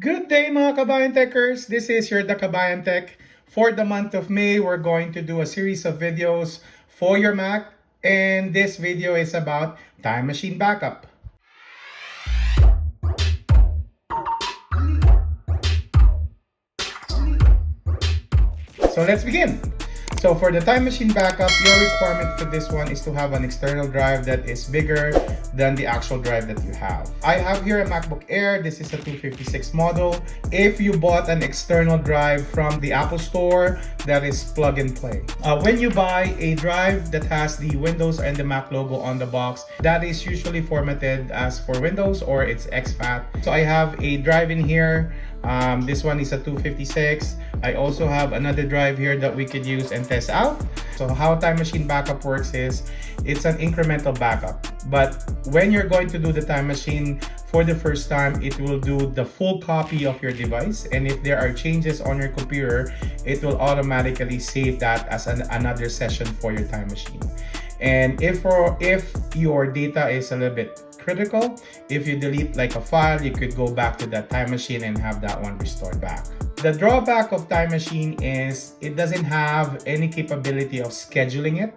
Good day mga Kabayan Techers! This is your The Kabayan Tech. For the month of May, we're going to do a series of videos for your Mac. And this video is about Time Machine Backup. So let's begin. So for the Time Machine Backup, your requirement for this one is to have an external drive that is bigger than the actual drive that you have. I have here a MacBook Air. This is a 256 model. If you bought an external drive from the Apple Store, that is plug and play. When you buy a drive that has the Windows and the Mac logo on the box, that is usually formatted as for Windows or it's exFAT. So I have a drive in here. This one is a 256. I also have another drive here that we could use and test out. So how Time Machine Backup works is it's an incremental backup. But when you're going to do the Time Machine for the first time, it will do the full copy of your device. And if there are changes on your computer, it will automatically save that as another session for your Time Machine. And if your data is a little bit critical, if you delete like a file, you could go back to that Time Machine and have that one restored back. The drawback of Time Machine is it doesn't have any capability of scheduling it.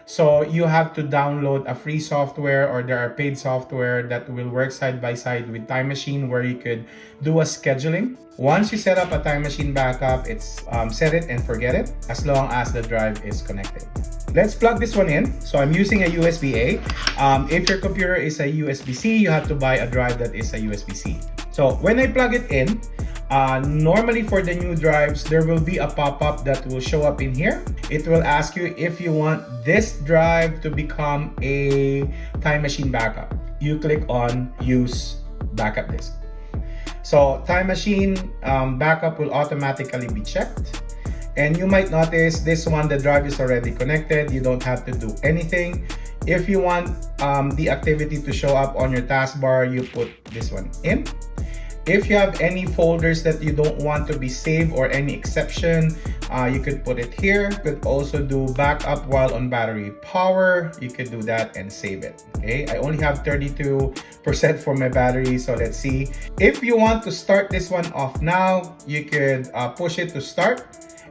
So you have to download a free software, or there are paid software that will work side by side with Time Machine where you could do a scheduling. Once you set up a Time Machine Backup, it's set it and forget it as long as the drive is connected. Let's plug this one in. So I'm using a USB-A. If your computer is a USB-C, you have to buy a drive that is a USB-C. So when I plug it in, normally for the new drives, there will be a pop-up that will show up in here. It will ask you if you want this drive to become a Time Machine Backup. You click on Use Backup Disk. So Time Machine Backup will automatically be checked. And you might notice this one, the drive is already connected. You don't have to do anything. If you want the activity to show up on your taskbar, you put this one in. If you have any folders that you don't want to be saved or any exception, you could put it here. You could also do backup while on battery power. You could do that and save it. Okay, I only have 32% for my battery, so let's see. If you want to start this one off now, you could push it to start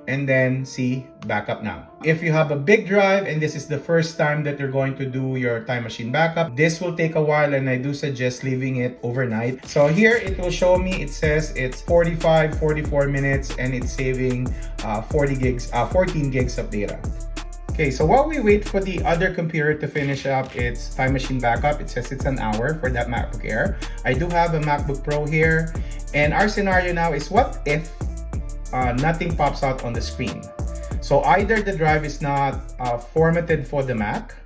and then see backup now. If you have a big drive and this is the first time that you're going to do your Time Machine Backup, this will take a while and I do suggest leaving it overnight. So here it will show me, it says it's 44 minutes and it's saving 14 gigs of data. Okay, so while we wait for the other computer to finish up its Time Machine Backup, it says it's an hour for that MacBook Air. I do have a MacBook Pro here, and our scenario now is what if nothing pops out on the screen. So either the drive is not formatted for the Mac,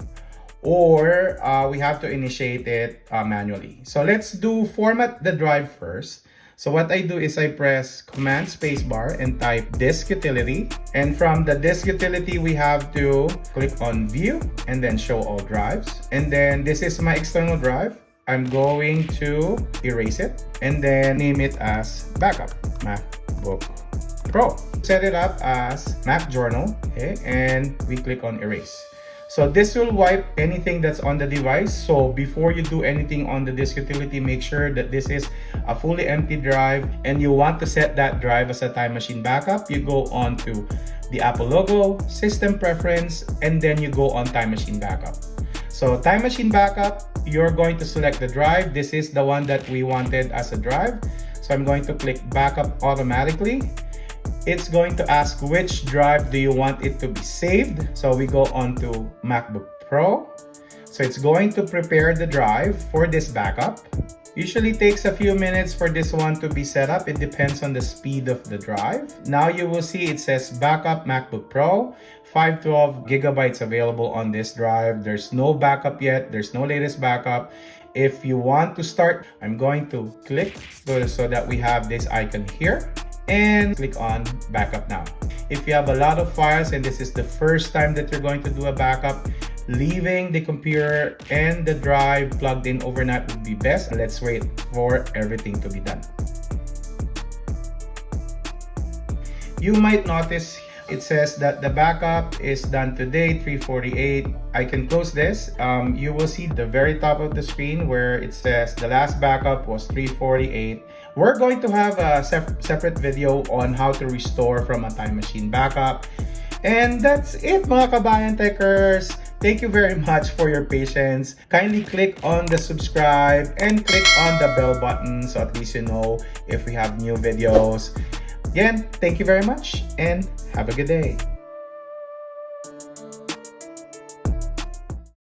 or we have to initiate it manually. So let's do format the drive first. So what I do is I press Command Spacebar and type Disk Utility. And from the Disk Utility, we have to click on View and then Show All Drives. And then this is my external drive. I'm going to erase it and then name it as Backup MacBook Pro. Set it up as Mac Journal, okay, and we click on Erase. So this will wipe anything that's on the device. So before you do anything on the Disk Utility, make sure that this is a fully empty drive and you want to set that drive as a Time Machine Backup. You go on to the Apple logo, System Preference, and then you go on Time Machine Backup. So Time Machine Backup, you're going to select the drive. This is the one that we wanted as a drive. So I'm going to click Backup automatically. It's going to ask which drive do you want it to be saved. So we go on to MacBook Pro. So it's going to prepare the drive for this backup. Usually takes a few minutes for this one to be set up. It depends on the speed of the drive. Now you will see it says Backup MacBook Pro, 512 gigabytes available on this drive. There's no backup yet. There's no latest backup. If you want to start, I'm going to click so that we have this icon here and click on Backup Now. If you have a lot of files and this is the first time that you're going to do a backup, leaving the computer and the drive plugged in overnight would be best. Let's wait for everything to be done. You might notice it says that the backup is done today, 3:48. I can close this. You will see the very top of the screen where it says the last backup was 3:48 We're going to have a separate video on how to restore from a Time Machine Backup. And that's it, mga kabayan techers. Thank you very much for your patience. Kindly click on the subscribe and click on the bell button so at least you know if we have new videos. Again, thank you very much and have a good day.